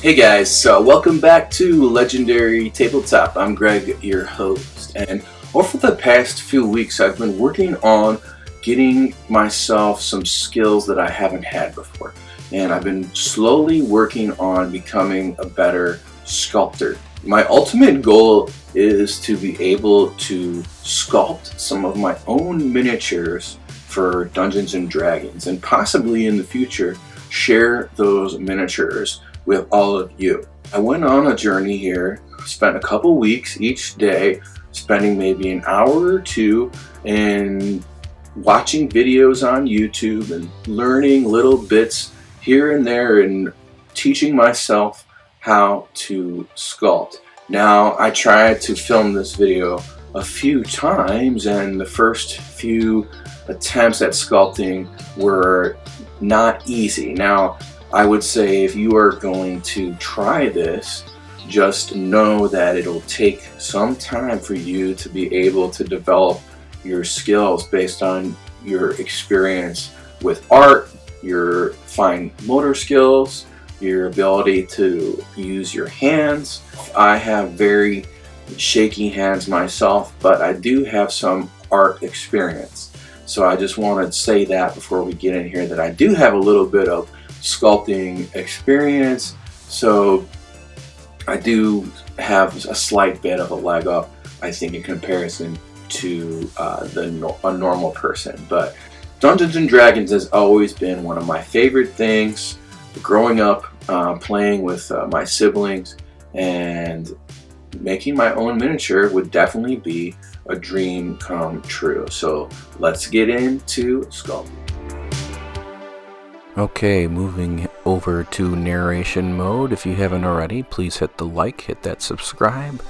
Hey guys, welcome back to Legendary Tabletop. I'm Greg, your host, and over the past few weeks I've been working on getting myself some skills that I haven't had before, and I've been slowly working on becoming a better sculptor. My ultimate goal is to be able to sculpt some of my own miniatures for Dungeons and Dragons, and possibly in the future share those miniatures with all of you. I went on a journey here, spent a couple weeks each day, spending maybe an hour or two and watching videos on YouTube and learning little bits here and there and teaching myself how to sculpt. Now, I tried to film this video a few times, and the first few attempts at sculpting were not easy. Now, I would say if you are going to try this, just know that it'll take some time for you to be able to develop your skills based on your experience with art, your fine motor skills, your ability to use your hands. I have very shaky hands myself, but I do have some art experience. So I just want to say that before we get in here, that I do have a little bit of sculpting experience, so I do have a slight bit of a leg up, I think, in comparison to a normal person. But Dungeons and Dragons has always been one of my favorite things. Growing up, playing with my siblings and making my own miniature would definitely be a dream come true. So let's get into sculpting. Okay, moving over to narration mode. If you haven't already, please hit the like, hit that subscribe.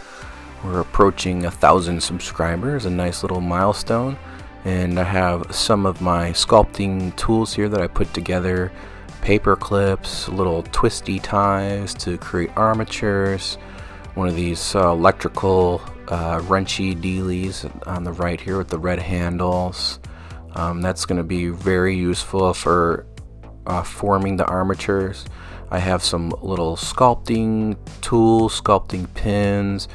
We're approaching 1,000 subscribers, a nice little milestone. And I have some of my sculpting tools here that I put together. Paper clips, little twisty ties to create armatures. One of these electrical wrenchy dealies on the right here with the red handles. That's going to be very useful for forming the armatures. I have some little sculpting tools, sculpting pins,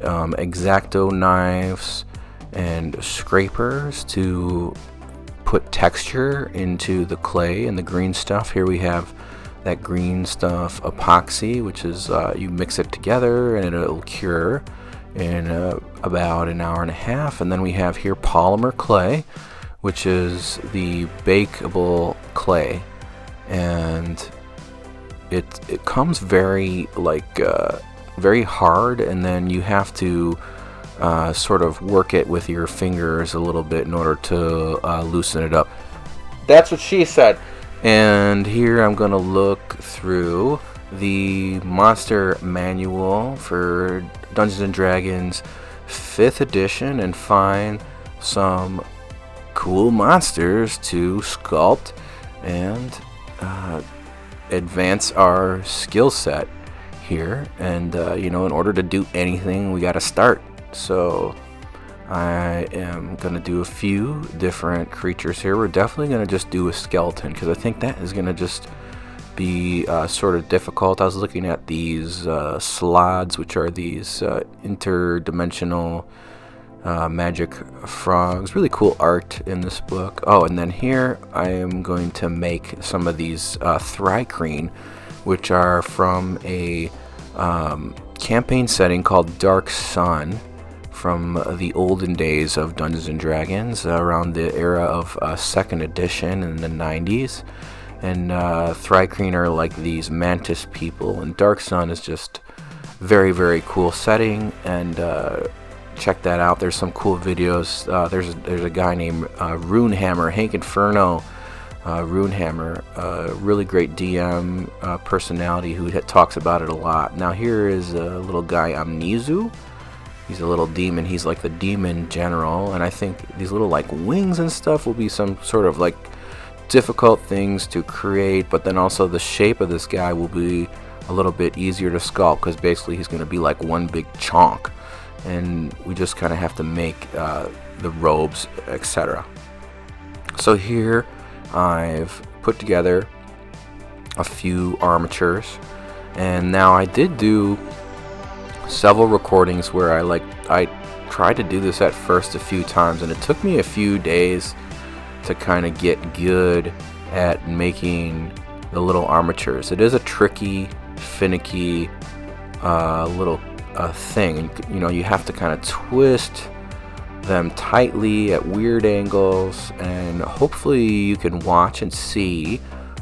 X-Acto knives, and scrapers to put texture into the clay and the green stuff. Here we have that green stuff epoxy, which is you mix it together and it'll cure in about an hour and a half. And then we have here polymer clay, which is the bakeable clay. And it comes very very hard, and then you have to sort of work it with your fingers a little bit in order to loosen it up. That's what she said. And here I'm gonna look through the monster manual for Dungeons and Dragons 5th edition and find some cool monsters to sculpt and advance our skill set here. And in order to do anything, we got to start. So I am going to do a few different creatures here. We're definitely going to just do a skeleton, because I think that is going to just be sort of difficult. I was looking at these slots, which are these interdimensional magic frogs. Really cool art in this book. Oh, and then here I am going to make some of these Thrycreen, which are from a campaign setting called Dark Sun, from the olden days of Dungeons and Dragons, around the era of 2nd edition in the 90s. And Thrycreen are like these mantis people, and Dark Sun is just very, very cool setting. And check that out. There's some cool videos. There's a guy named Runehammer, Hank Inferno Runehammer, really great DM personality who talks about it a lot. Now here is a little guy, Amnesu. He's a little demon. He's like the demon general, and I think these little like wings and stuff will be some sort of like difficult things to create, but then also the shape of this guy will be a little bit easier to sculpt, because basically he's going to be like one big chonk, and we just kind of have to make the robes, etc. So here I've put together a few armatures, And now I did do several recordings where I tried to do this at first a few times, and it took me a few days to kind of get good at making the little armatures. It is a tricky, finicky little thing. You know, you have to kind of twist them tightly at weird angles, and hopefully you can watch and see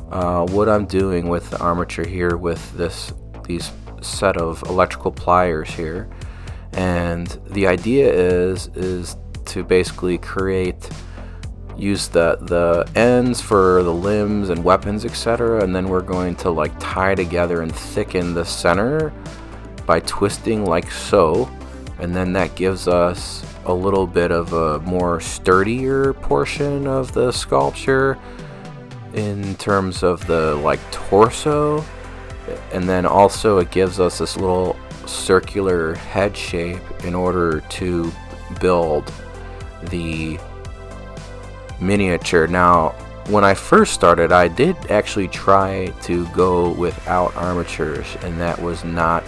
what I'm doing with the armature here with these set of electrical pliers here. And the idea is to basically use the ends for the limbs and weapons, etc., and then we're going to like tie together and thicken the center by twisting like so, and then that gives us a little bit of a more sturdier portion of the sculpture in terms of the like torso, and then also it gives us this little circular head shape in order to build the miniature. Now, when I first started, I did actually try to go without armatures, and that was not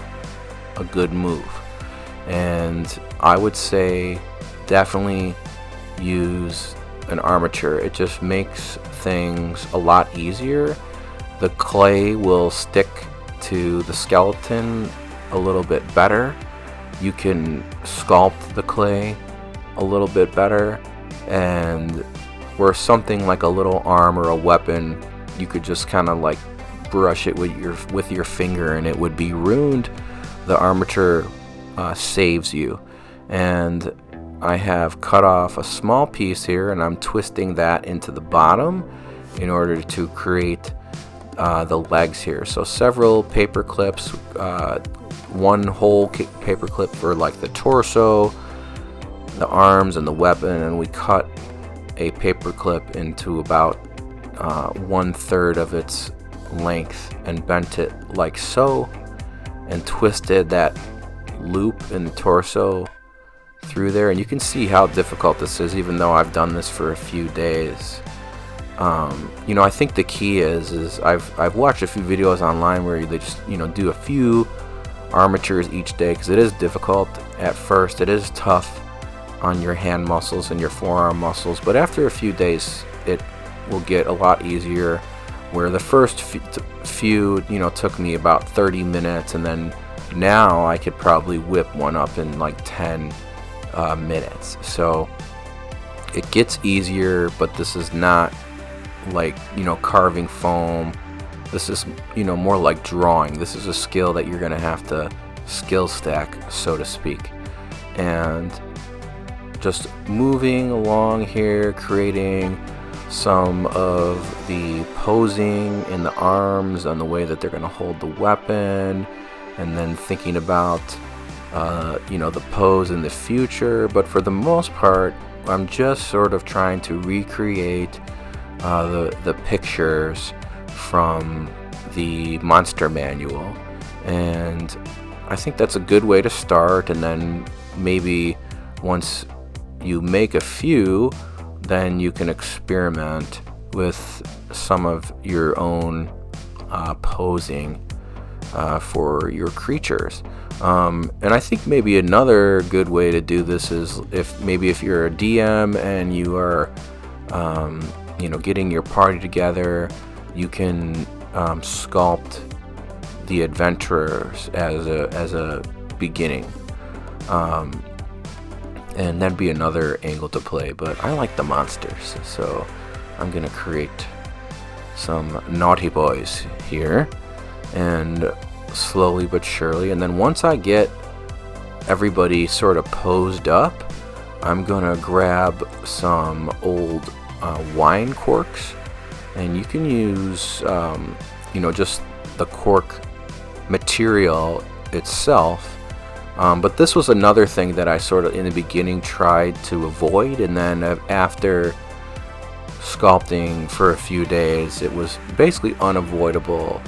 a good move. And I would say definitely use an armature. It just makes things a lot easier. The clay will stick to the skeleton a little bit better. You can sculpt the clay a little bit better, and where something like a little arm or a weapon, you could just kind of like brush it with your finger and it would be ruined. The armature saves you. And I have cut off a small piece here, and I'm twisting that into the bottom in order to create the legs here. So several paper clips, one whole paper clip for like the torso, the arms, and the weapon, and we cut a paper clip into about 1/3 of its length and bent it like so, and twisted that loop in the torso through there. And you can see how difficult this is, even though I've done this for a few days. You know, I think the key is I've watched a few videos online where they just, you know, do a few armatures each day, because it is difficult at first. It is tough on your hand muscles and your forearm muscles, but after a few days it will get a lot easier. Where the first few, you know, took me about 30 minutes, and then now I could probably whip one up in like 10 minutes. So it gets easier, but this is not like, you know, carving foam. This is, you know, more like drawing. This is a skill that you're gonna have to skill stack, so to speak. And just moving along here, creating some of the posing in the arms and the way that they're going to hold the weapon, and then thinking about you know, the pose in the future. But for the most part, I'm just sort of trying to recreate the pictures from the monster manual, and I think that's a good way to start. And then maybe once you make a few, then you can experiment with some of your own posing for your creatures. And I think maybe another good way to do this is if you're a DM and you are you know, getting your party together, you can sculpt the adventurers as a beginning. And that'd be another angle to play, but I like the monsters, so I'm gonna create some naughty boys here, and slowly but surely. And then once I get everybody sort of posed up, I'm gonna grab some old wine corks, and you can use you know, just the cork material itself. But this was another thing that I sort of in the beginning tried to avoid, and then after sculpting for a few days, it was basically unavoidable.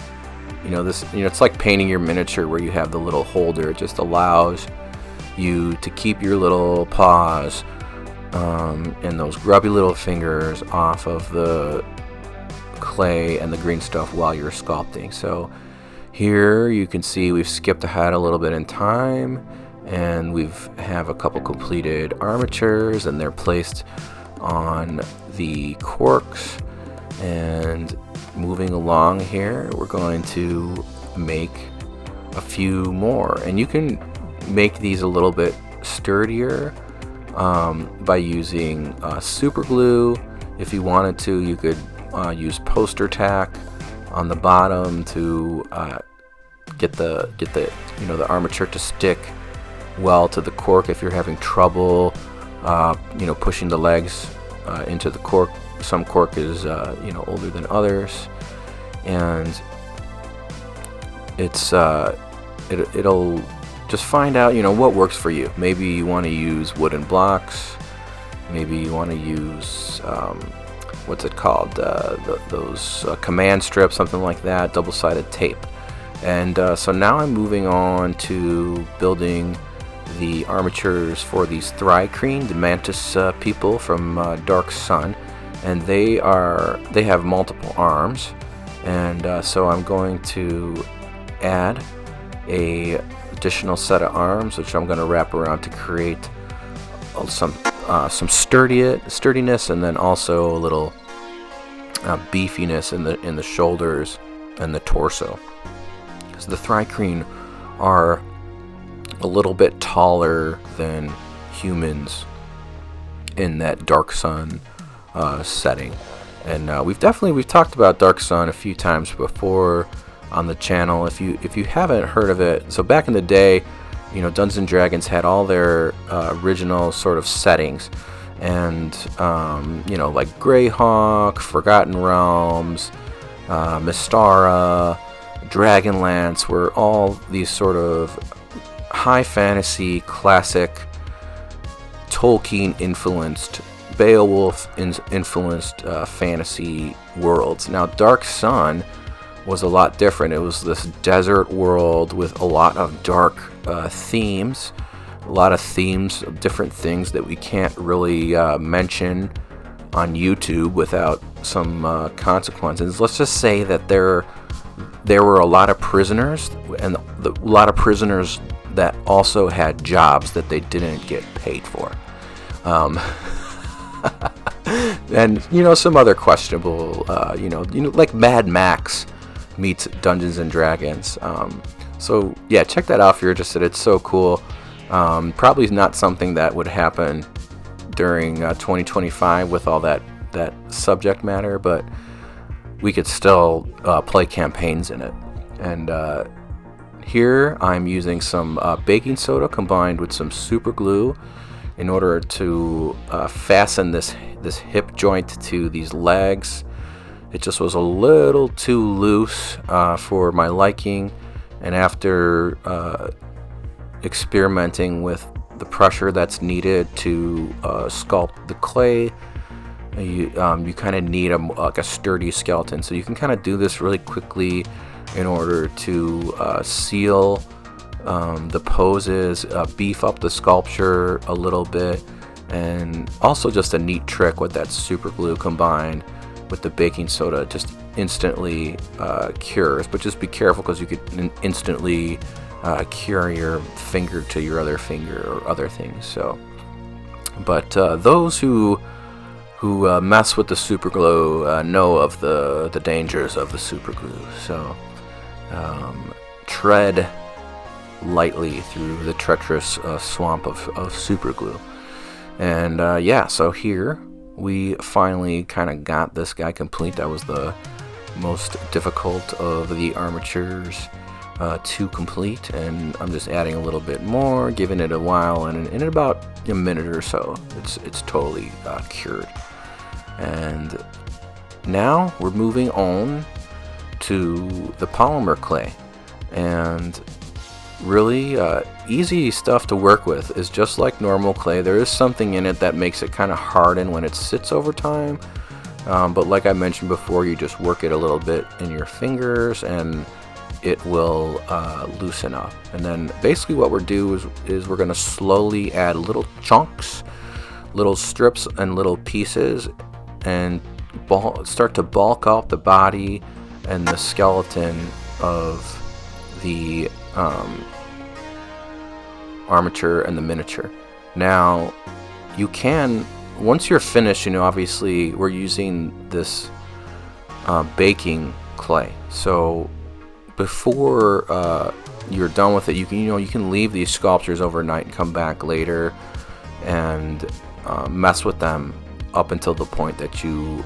You know, it's like painting your miniature where you have the little holder. It just allows you to keep your little paws and those grubby little fingers off of the clay and the green stuff while you're sculpting. So Here you can see we've skipped ahead a little bit in time, and we've have a couple completed armatures, and they're placed on the corks. And moving along here, we're going to make a few more, and you can make these a little bit sturdier by using super glue. If you wanted to, you could use poster tack on the bottom to get the the armature to stick well to the cork. If you're having trouble pushing the legs into the cork, some cork is older than others, and it'll just find out what works for you. Maybe you want to use wooden blocks, maybe you want to use what's it called, those command strips, something like that, double-sided tape. And so now I'm moving on to building the armatures for these Thri-kreen, the mantis people from Dark Sun, and they have multiple arms, and so I'm going to add a additional set of arms, which I'm going to wrap around to create some sturdiness, and then also a little beefiness in the shoulders and the torso, because the Thri-kreen are a little bit taller than humans in that Dark Sun setting. And we've talked about Dark Sun a few times before on the channel. If you haven't heard of it, so back in the day, Dungeons and Dragons had all their original sort of settings, and like Greyhawk, Forgotten Realms, Mystara, Dragonlance were all these sort of high fantasy, classic, Tolkien influenced, Beowulf influenced fantasy worlds. Now Dark Sun was a lot different. It was this desert world with a lot of dark themes, a lot of themes of different things that we can't really mention on YouTube without some consequences. Let's just say that there were a lot of prisoners, and a lot of prisoners that also had jobs that they didn't get paid for. And some other questionable, like Mad Max meets Dungeons and Dragons. So yeah, check that out if you're interested. It's so cool. Probably not something that would happen during 2025 with all that subject matter, but we could still play campaigns in it. And here I'm using some baking soda combined with some super glue in order to fasten this hip joint to these legs. It just was a little too loose for my liking, and after experimenting with the pressure that's needed to sculpt the clay, you kind of need a sturdy skeleton. So you can kind of do this really quickly in order to seal the poses, beef up the sculpture a little bit, and also just a neat trick with that super glue combined with the baking soda just instantly cures. But just be careful, because you could instantly cure your finger to your other finger or other things. So, but those who mess with the super glue know of the dangers of the super glue. So tread lightly through the treacherous swamp of super glue. And so here we finally kind of got this guy complete. That was the most difficult of the armatures to complete, and I'm just adding a little bit more, giving it a while, and in about a minute or so it's totally cured. And now we're moving on to the polymer clay, and really easy stuff to work with. Is just like normal clay. There is something in it that makes it kind of harden when it sits over time, but like I mentioned before, you just work it a little bit in your fingers and it will loosen up. And then basically what we're do is we're going to slowly add little chunks, little strips and little pieces, and start to bulk up the body and the skeleton of the armature and the miniature. Now, you can, once you're finished, obviously we're using this baking clay. So before you're done with it, you can leave these sculptures overnight and come back later and mess with them up until the point that you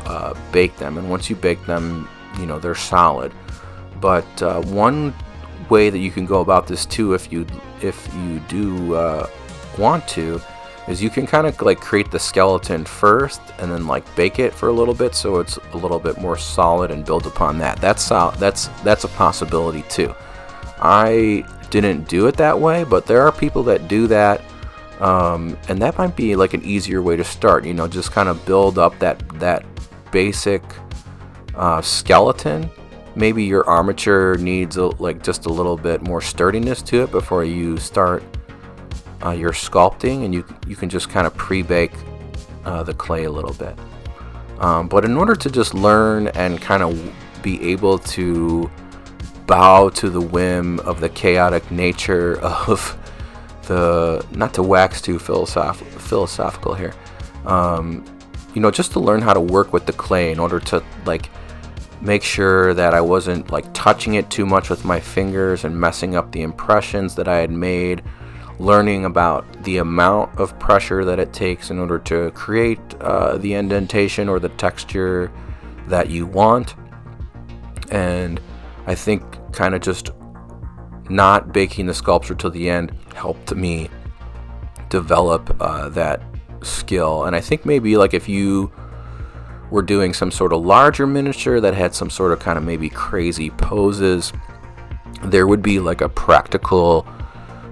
bake them. And once you bake them, they're solid. But one way that you can go about this too, if you do want to, is you can kind of like create the skeleton first and then like bake it for a little bit so it's a little bit more solid and build upon that. That's a possibility too. I didn't do it that way, but there are people that do that, and that might be like an easier way to start. Just kind of build up that basic skeleton. Maybe your armature needs just a little bit more sturdiness to it before you start your sculpting, and you can just kind of pre-bake the clay a little bit. But in order to just learn and kind of be able to bow to the whim of the chaotic nature of not to wax too philosophical here, just to learn how to work with the clay in order to like make sure that I wasn't like touching it too much with my fingers and messing up the impressions that I had made, learning about the amount of pressure that it takes in order to create the indentation or the texture that you want. And I think kind of just not baking the sculpture till the end helped me develop that skill. And I think maybe like if you were doing some sort of larger miniature that had some sort of kind of maybe crazy poses, there would be like a practical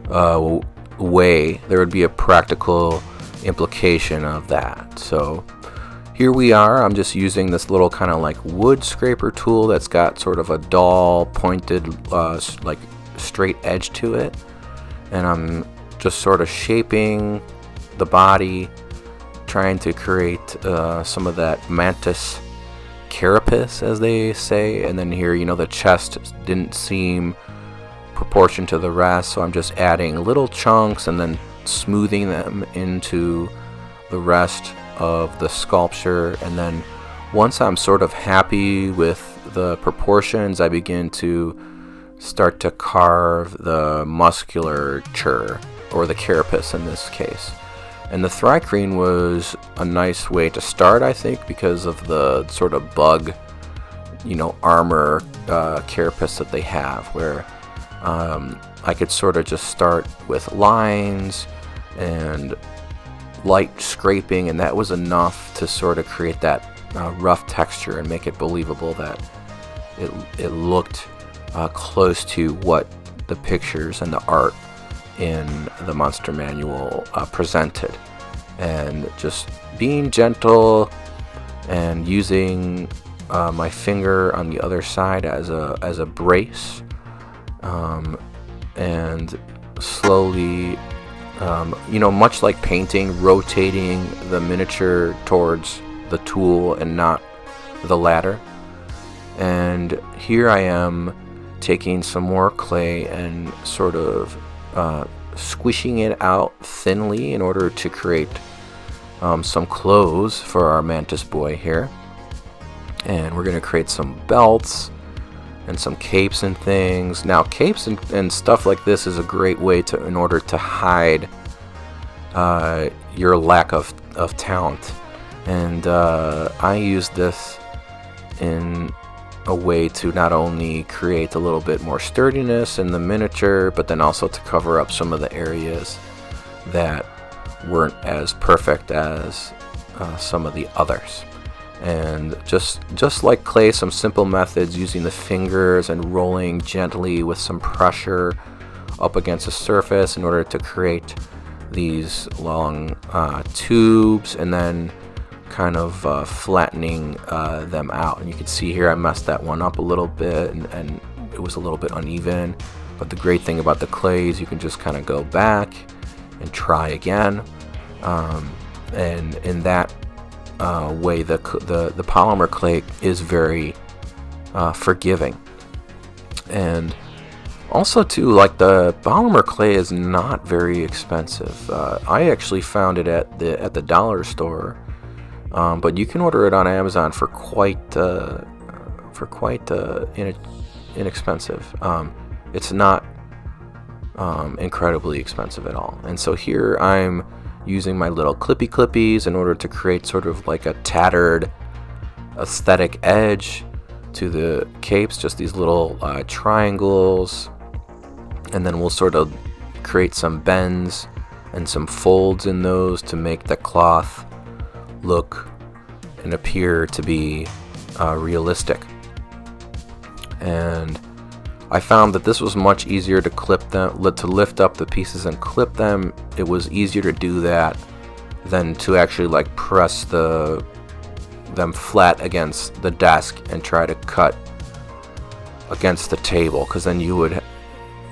there would be a practical implication of that. So here we are. I'm just using this little kind of like wood scraper tool that's got sort of a dull pointed like straight edge to it, and I'm just sort of shaping the body, trying to create some of that mantis carapace, as they say. And then here, the chest didn't seem proportioned to the rest, so I'm just adding little chunks and then smoothing them into the rest of the sculpture. And then once I'm sort of happy with the proportions, I begin to start to carve the musculature, or the carapace in this case. And the thrycreen was a nice way to start, I think, because of the sort of bug, armor carapace that they have, where I could sort of just start with lines and light scraping, and that was enough to sort of create that rough texture and make it believable that it looked close to what the pictures and the art in the Monster Manual presented. And just being gentle and using my finger on the other side as a brace, and slowly, much like painting, rotating the miniature towards the tool and not the ladder. And here I am taking some more clay and sort of squishing it out thinly in order to create some clothes for our mantis boy here. And we're going to create some belts and some capes and things. Now, capes and stuff like this is a great way in order to hide your lack of talent. And I use this in a way to not only create a little bit more sturdiness in the miniature, but then also to cover up some of the areas that weren't as perfect as some of the others. And just like clay, some simple methods using the fingers and rolling gently with some pressure up against a surface in order to create these long tubes, and then kind of flattening them out. And you can see here I messed that one up a little bit, and it was a little bit uneven. But the great thing about the clay is you can just kind of go back and try again. And in that way, the polymer clay is very forgiving. And Also too, like, the polymer clay is not very expensive. I actually found it at the dollar store, but you can order it on Amazon for quite inexpensive. It's not incredibly expensive at all. And so here I'm using my little clippy clippies in order to create sort of like a tattered aesthetic edge to the capes, just these little triangles, and then we'll sort of create some bends and some folds in those to make the cloth look and appear to be realistic. And I found that this was much easier to clip them, to lift up the pieces and clip them. It was easier to do that than to actually like press them flat against the desk and try to cut against the table, because then you would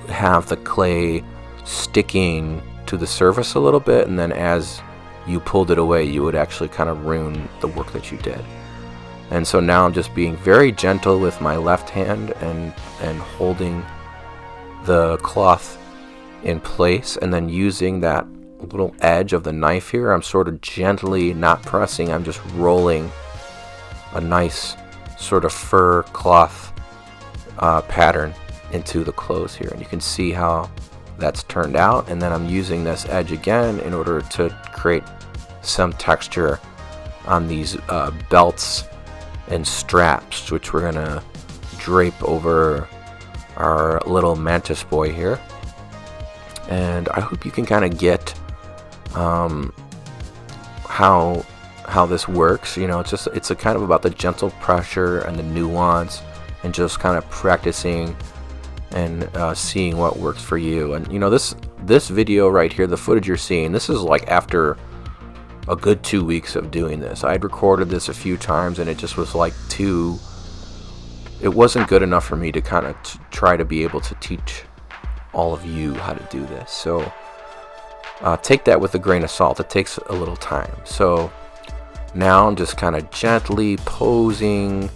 have the clay sticking to the surface a little bit, and then as you pulled it away you would actually kind of ruin the work that you did. And so now I'm just being very gentle with my left hand and holding the cloth in place, and then using that little edge of the knife here, I'm sort of gently, not pressing, I'm just rolling a nice sort of fur cloth pattern into the clothes here. And you can see how that's turned out. And then I'm using this edge again in order to create some texture on these belts and straps, which we're gonna drape over our little mantis boy here. And I hope you can kind of get how this works. You know, it's a kind of about the gentle pressure and the nuance, and just kind of practicing and seeing what works for you. And you know, this video right here, the footage you're seeing, this is like after a good 2 weeks of doing this. I'd recorded this a few times and it just was like it wasn't good enough for me to kind of try to be able to teach all of you how to do this. So take that with a grain of salt. It takes a little time. So now I'm just kind of gently posing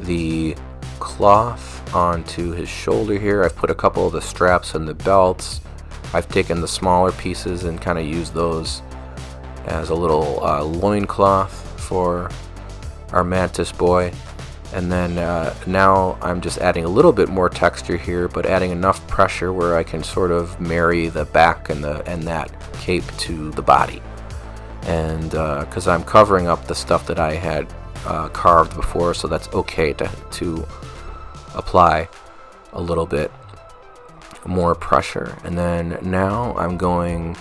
the cloth onto his shoulder here. I've put a couple of the straps and the belts. I've taken the smaller pieces and kind of used those as a little loincloth for our mantis boy. And then now I'm just adding a little bit more texture here, but adding enough pressure where I can sort of marry the back and that cape to the body. And because I'm covering up the stuff that I had carved before, so that's okay to apply a little bit more pressure. And then now I'm going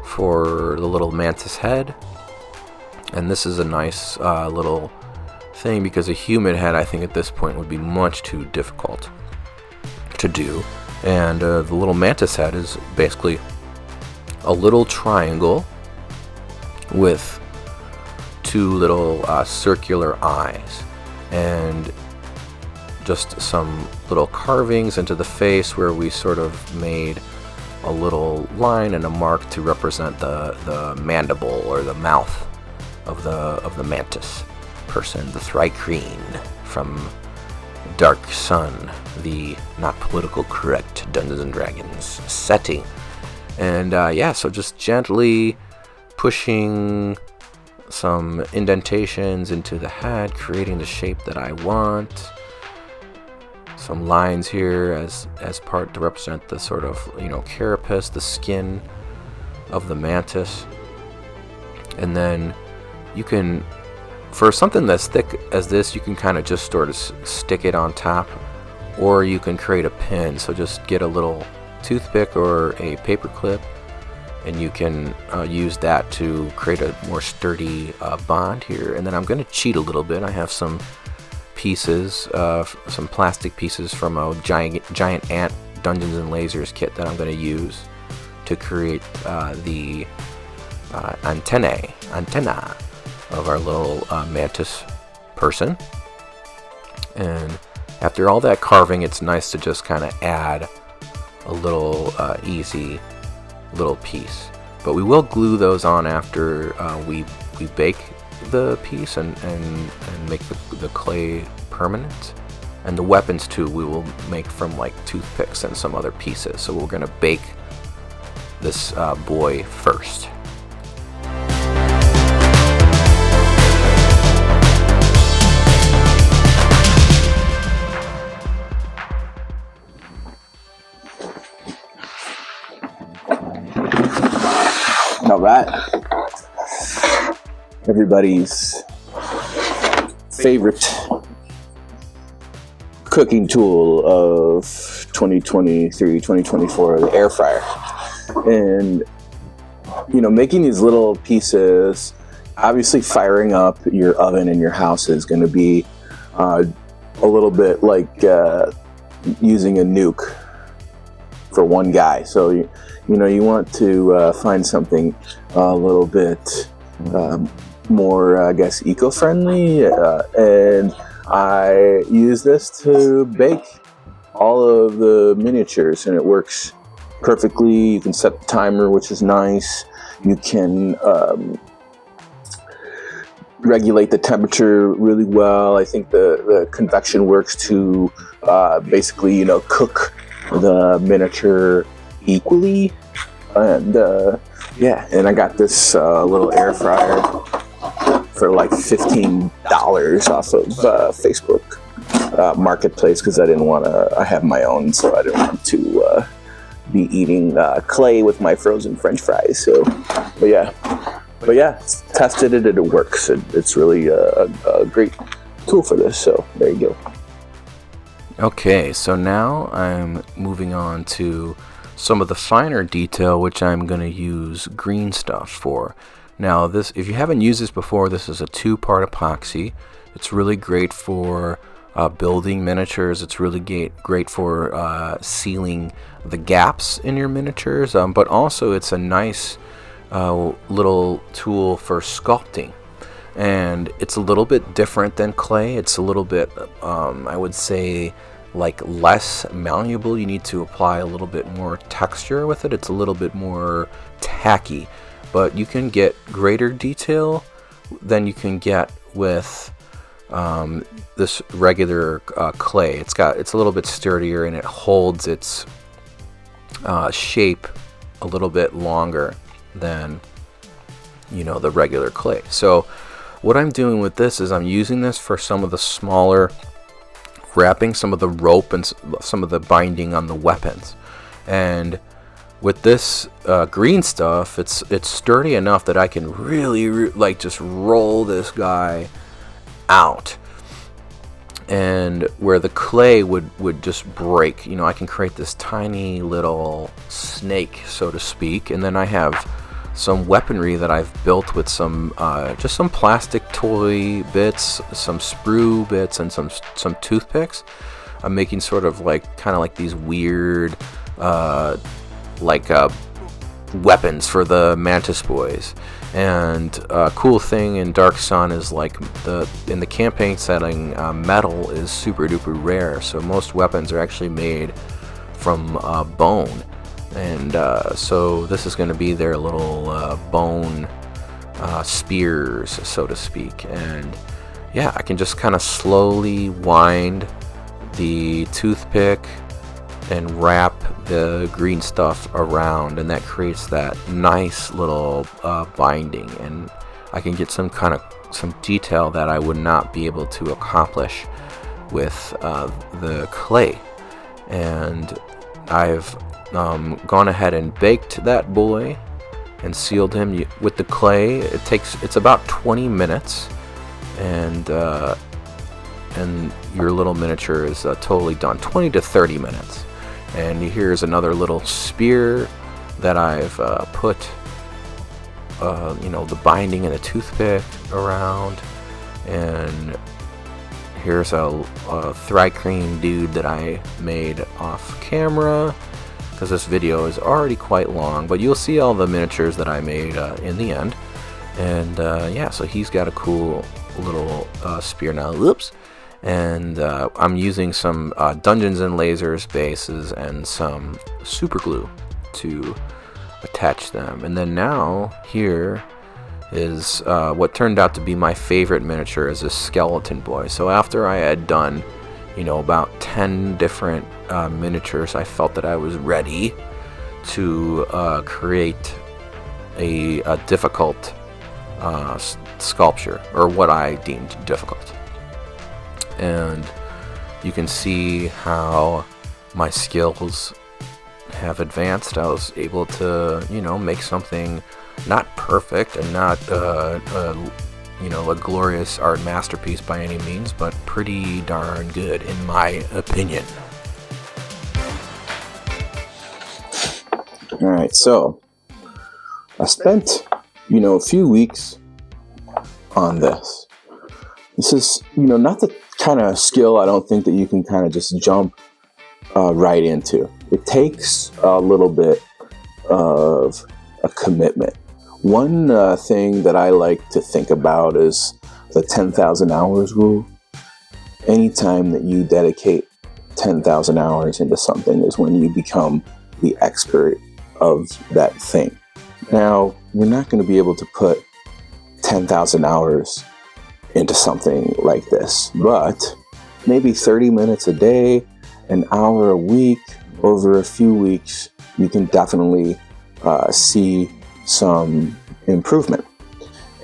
for the little mantis head, and this is a nice little thing, because a human head I think at this point would be much too difficult to do. And the little mantis head is basically a little triangle with two little circular eyes, and just some little carvings into the face where we sort of made a little line and a mark to represent the mandible or the mouth of the mantis person, the Thri-Kreen from Dark Sun, the not political correct Dungeons and Dragons setting. And yeah, so just gently pushing some indentations into the head, creating the shape that I want. Some lines here as part to represent the sort of, you know, carapace, the skin of the mantis. And then you can, for something that's thick as this, you can kind of just sort of stick it on top, or you can create a pin. So just get a little toothpick or a paper clip, and you can use that to create a more sturdy bond here. And then I'm going to cheat a little bit. I have some pieces, some plastic pieces from a giant ant Dungeons and Lasers kit that I'm going to use to create the antenna of our little mantis person. And after all that carving, it's nice to just kind of add a little easy little piece. But we will glue those on after we bake the piece and make the clay permanent And the weapons too, we will make from like toothpicks and some other pieces. So we're gonna bake this boy first. All right. Everybody's favorite cooking tool of 2023, 2024, the air fryer. And, you know, making these little pieces, obviously firing up your oven in your house is going to be a little bit like using a nuke for one guy. So, you know, you want to find something a little bit more, I guess, eco-friendly, and I use this to bake all of the miniatures, and it works perfectly. You can set the timer, which is nice. You can regulate the temperature really well. I think the convection works to basically, you know, cook the miniature equally. And yeah, and I got this little air fryer for like $15 off of Facebook Marketplace, because I didn't want to. I have my own, so I didn't want to be eating clay with my frozen French fries. So, but yeah, tested it and it works. It's really a great tool for this. So there you go. Okay, so now I'm moving on to some of the finer detail, which I'm going to use green stuff for. Now, this, if you haven't used this before, this is a 2-part epoxy. It's really great for building miniatures. It's really great for sealing the gaps in your miniatures, but also it's a nice little tool for sculpting. And it's a little bit different than clay. It's a little bit, I would say, like less malleable. You need to apply a little bit more texture with it. It's a little bit more tacky, but you can get greater detail than you can get with this regular clay. It's a little bit sturdier, and it holds its shape a little bit longer than, you know, the regular clay. So what I'm doing with this is I'm using this for some of the smaller wrapping, some of the rope and some of the binding on the weapons. And with this green stuff, it's sturdy enough that I can really like just roll this guy out. And where the clay would just break, you know, I can create this tiny little snake, so to speak. And then I have some weaponry that I've built with some just some plastic toy bits, some sprue bits, and some toothpicks. I'm making sort of like kind of like these weird weapons for the mantis boys. And cool thing in Dark Sun is like in the campaign setting, metal is super duper rare, so most weapons are actually made from bone. And so this is going to be their little bone spears, so to speak. And yeah, I can just kind of slowly wind the toothpick and wrap the green stuff around, and that creates that nice little binding. And I can get some detail that I would not be able to accomplish with the clay. And I've gone ahead and baked that boy and sealed him with the clay. It's about 20 minutes, and your little miniature is totally done. 20 to 30 minutes. And here's another little spear that I've put the binding and the toothpick around. And here's a Thry-Cream dude that I made off camera, because this video is already quite long, but you'll see all the miniatures that I made in the end. And yeah, so he's got a cool little spear now. Oops. And I'm using some Dungeons and Lasers bases and some super glue to attach them. And then now here is what turned out to be my favorite miniature, is a skeleton boy. So after I had done, about 10 different miniatures, I felt that I was ready to create a difficult sculpture, or what I deemed difficult. And you can see how my skills have advanced. I was able to, make something not perfect and not, a glorious art masterpiece by any means, but pretty darn good in my opinion. All right, so I spent, a few weeks on this. This is, not the kind of skill I don't think that you can kind of just jump right into. It takes a little bit of a commitment. One thing that I like to think about is the 10,000 hours rule. Anytime that you dedicate 10,000 hours into something is when you become the expert of that thing. Now, we're not going to be able to put 10,000 hours into something like this, but maybe 30 minutes a day, an hour a week, over a few weeks, you can definitely see some improvement.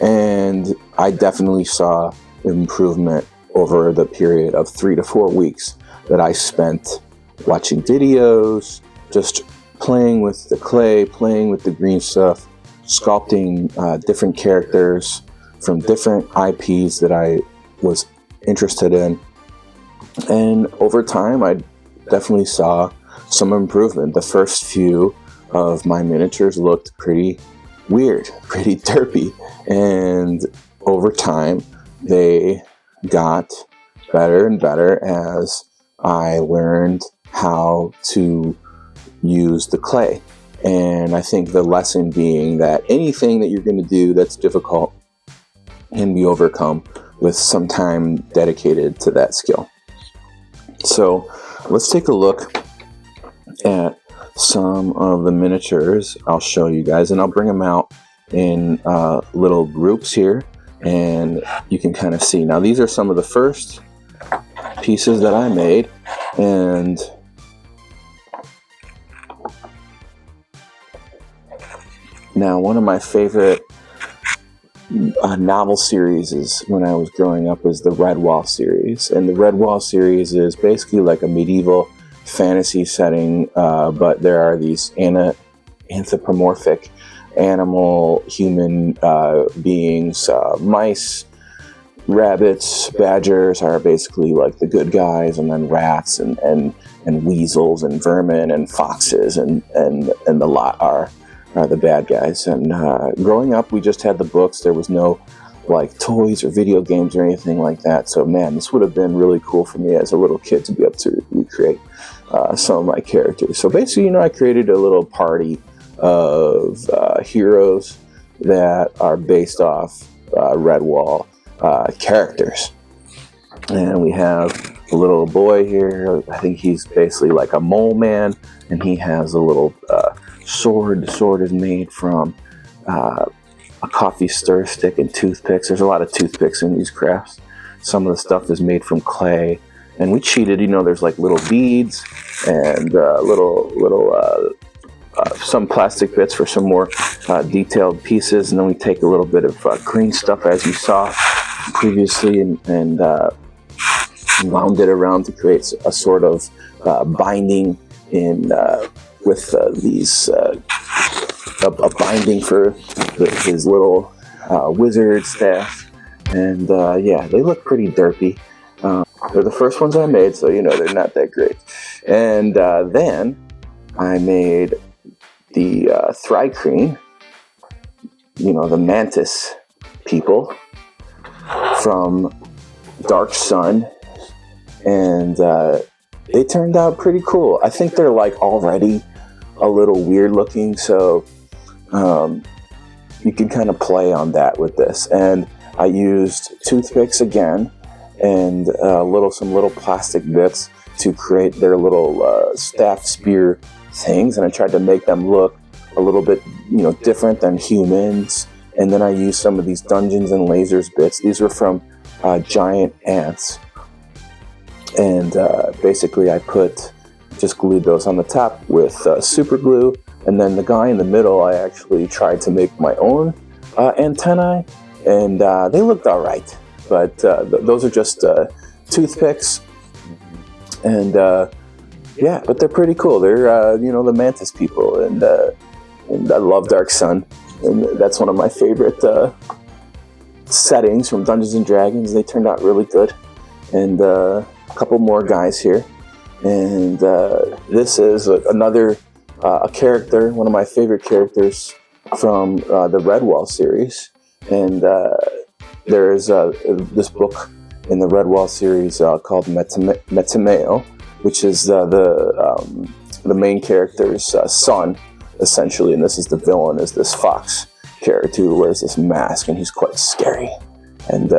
And I definitely saw improvement over the period of 3 to 4 weeks that I spent watching videos, just playing with the clay, playing with the green stuff, sculpting different characters from different IPs that I was interested in. And over time, I definitely saw some improvement. The first few of my miniatures looked pretty weird, pretty derpy. And over time, they got better and better as I learned how to use the clay. And I think the lesson being that anything that you're going to do that's difficult can be overcome with some time dedicated to that skill. So let's take a look at some of the miniatures I'll show you guys, and I'll bring them out in little groups here, and you can kind of see. Now, these are some of the first pieces that I made, and now one of my favorite novel series is when I was growing up is the Redwall series, and the Redwall series is basically like a medieval fantasy setting, but there are these anthropomorphic animal human beings. Mice, rabbits, badgers are basically like the good guys, and then rats and weasels and vermin and foxes and the lot are the bad guys. And growing up, we just had the books. There was no like toys or video games or anything like that. So man, this would have been really cool for me as a little kid to be able to recreate some of my characters. So basically, I created a little party of heroes that are based off Redwall characters. And we have a little boy here. I think he's basically like a mole man, and he has a little sword. The sword is made from a coffee stir stick and toothpicks. There's a lot of toothpicks in these crafts. Some of the stuff is made from clay, and we cheated. There's like little beads and some plastic bits for some more detailed pieces, and then we take a little bit of green stuff, as you saw previously, and wound it around to create a sort of binding with these a binding for his little wizard staff. And they look pretty derpy. They're the first ones I made, so they're not that great. And then I made the Thrycreen, the mantis people from Dark Sun, and they turned out pretty cool. I think they're like already a little weird looking, so you can kind of play on that with this. And I used toothpicks again and some little plastic bits to create their little staff spear things, and I tried to make them look a little bit different than humans. And then I used some of these Dungeons and Lasers bits. These were from giant ants, And basically I just glued those on the top with super glue, and then the guy in the middle I actually tried to make my own antennae, and they looked alright, but those are just toothpicks, and yeah, but they're pretty cool. They're the mantis people, and I love Dark Sun, and that's one of my favorite settings from Dungeons and Dragons. They turned out really good. And a couple more guys here, and this is another a character, one of my favorite characters from the Redwall series. And there is this book in the Redwall series called Metameo, which is the main character's son, essentially. And this is the villain, is this fox character who wears this mask, and he's quite scary. And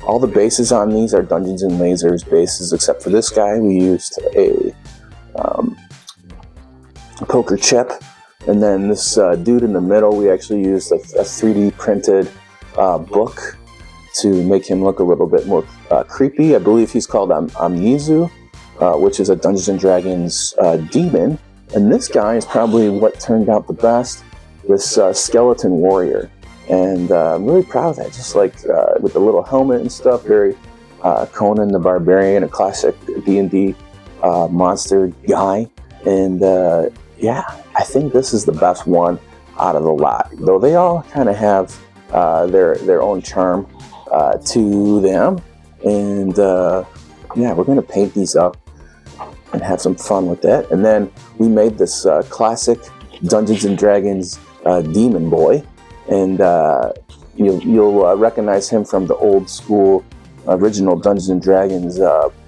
all the bases on these are Dungeons and Lasers bases, except for this guy. We used a poker chip, and then this dude in the middle, we actually used a 3D printed book to make him look a little bit more creepy. I believe he's called Amnizu, which is a Dungeons and Dragons demon. And this guy is probably what turned out the best, this skeleton warrior. And I'm really proud of that, just like with the little helmet and stuff, very Conan the Barbarian, a classic D&D monster guy. And yeah, I think this is the best one out of the lot, though they all kind of have their own charm to them. And yeah, we're going to paint these up and have some fun with that. And then we made this classic Dungeons and Dragons demon boy. And you'll recognize him from the old school original Dungeons and Dragons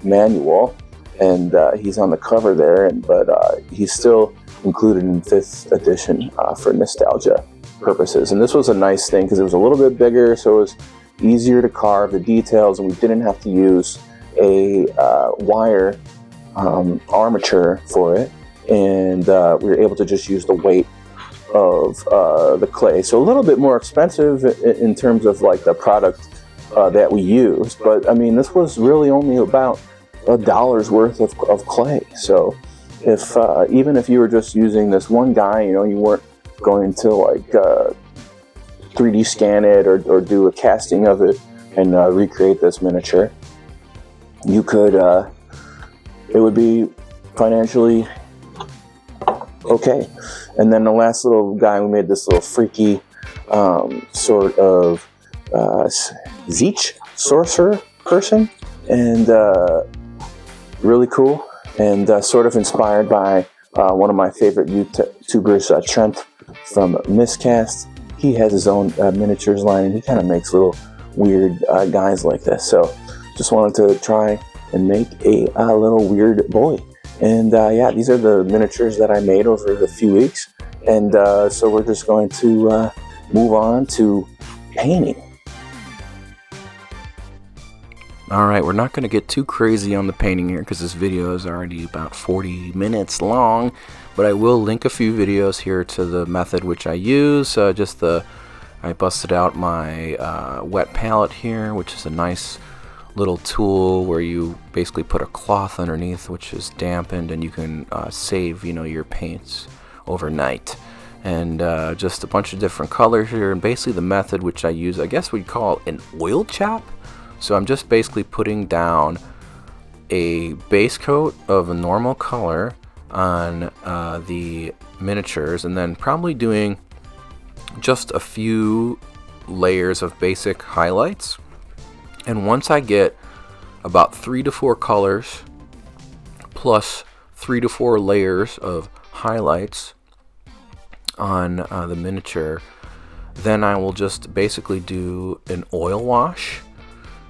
manual, and he's on the cover there. But he's still included in 5th edition for nostalgia purposes. And this was a nice thing because it was a little bit bigger, so it was easier to carve the details, and we didn't have to use a wire armature for it, and we were able to just use the weight of the clay. So a little bit more expensive in terms of like the product that we used, but I mean, this was really only about $1 worth of clay. So if even if you were just using this one guy, you weren't going to like 3D scan it or do a casting of it and recreate this miniature, you could it would be financially okay. And then the last little guy, we made this little freaky sort of Zeech sorcerer person, and really cool, and sort of inspired by one of my favorite YouTubers, Trent from Miscast. He has his own miniatures line, and he kind of makes little weird guys like this. So just wanted to try and make a little weird boy. And yeah, these are the miniatures that I made over the few weeks. And so we're just going to move on to painting. Alright, we're not going to get too crazy on the painting here because this video is already about 40 minutes long. But I will link a few videos here to the method which I use. I busted out my wet palette here, which is a nice little tool where you basically put a cloth underneath which is dampened, and you can save your paints overnight. And just a bunch of different colors here, and basically the method which I use, I guess we'd call an oil chop. So I'm just basically putting down a base coat of a normal color on the miniatures, and then probably doing just a few layers of basic highlights. And once I get about 3 to 4 colors plus 3 to 4 layers of highlights on the miniature, then I will just basically do an oil wash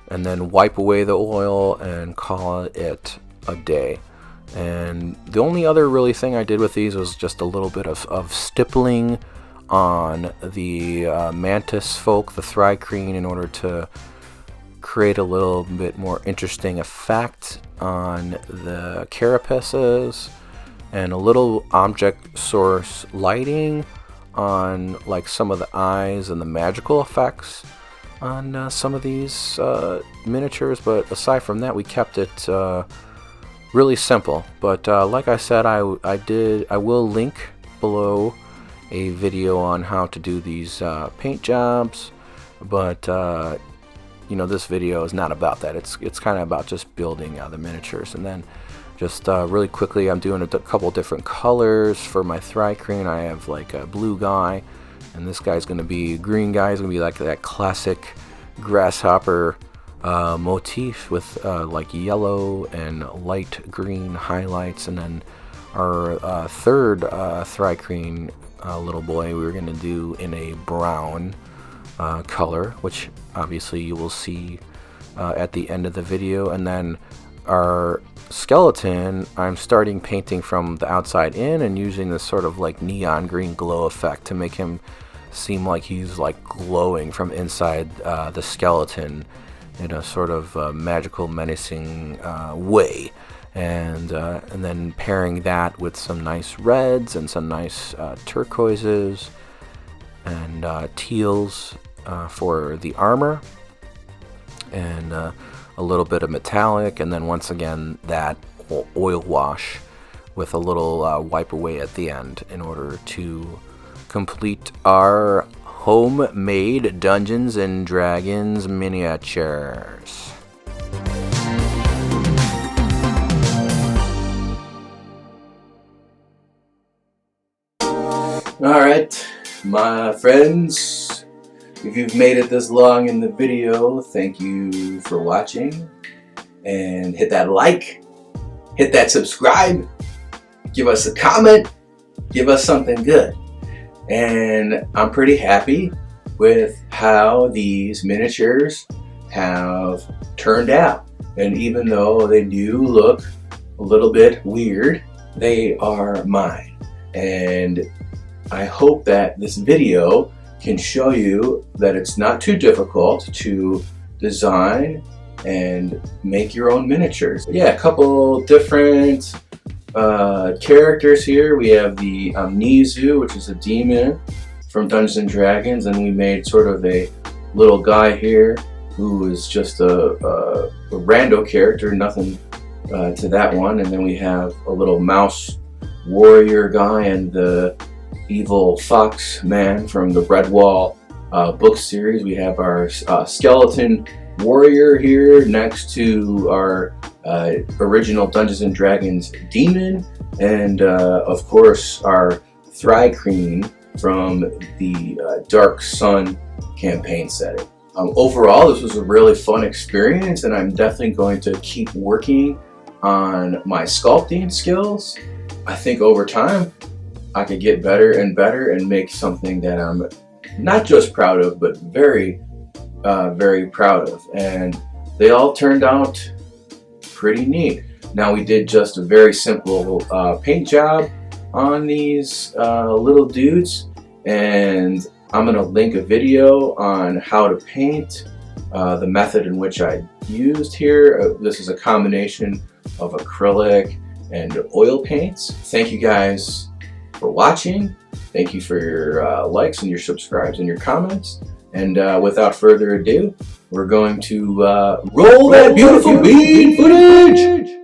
and then wipe away the oil and call it a day. And the only other really thing I did with these was just a little bit of stippling on the mantis folk, the thri-kreen, in order to create a little bit more interesting effect on the carapaces, and a little object source lighting on like some of the eyes and the magical effects. on some of these miniatures, but aside from that, we kept it really simple. But like I said, I will link below a video on how to do these paint jobs, but you know, this video is not about that. It's kind of about just building the miniatures. And then just really quickly, I'm doing a couple different colors for my Thri-kreen. I have like a blue guy, and this guy's going to be green guy. Is going to be like that classic grasshopper motif with like yellow and light green highlights. And then our third Thri-kreen little boy, we were going to do in a brown color, which obviously you will see at the end of the video. And then our skeleton, I'm starting painting from the outside in and using this sort of like neon green glow effect to make him seem like he's like glowing from inside the skeleton in a sort of magical, menacing way. And then pairing that with some nice reds and some nice turquoises and teals for the armor, and a little bit of metallic, and then once again that oil wash with a little wipe away at the end in order to complete our homemade Dungeons and Dragons miniatures. Alright, my friends, if you've made it this long in the video, thank you for watching. And hit that like, hit that subscribe, give us a comment, give us something good. And I'm pretty happy with how these miniatures have turned out. And even though they do look a little bit weird, they are mine. And I hope that this video can show you that it's not too difficult to design and make your own miniatures. Yeah, a couple different characters here. We have the Amnesu, which is a demon from Dungeons and Dragons, and we made sort of a little guy here who is just a rando character, nothing to that one. And then we have a little mouse warrior guy and the evil fox man from the Redwall book series. We have our skeleton warrior here next to our original Dungeons and Dragons demon, and of course our Thri-kreen from the Dark Sun campaign setting. Overall, this was a really fun experience, and I'm definitely going to keep working on my sculpting skills. I think over time I could get better and better and make something that I'm not just proud of, but very, very proud of. And they all turned out pretty neat. Now, we did just a very simple paint job on these little dudes, and I'm going to link a video on how to paint, the method in which I used here. This is a combination of acrylic and oil paints. Thank you guys for watching. Thank you for your likes and your subscribes and your comments. And without further ado, we're going to roll that beautiful bean footage!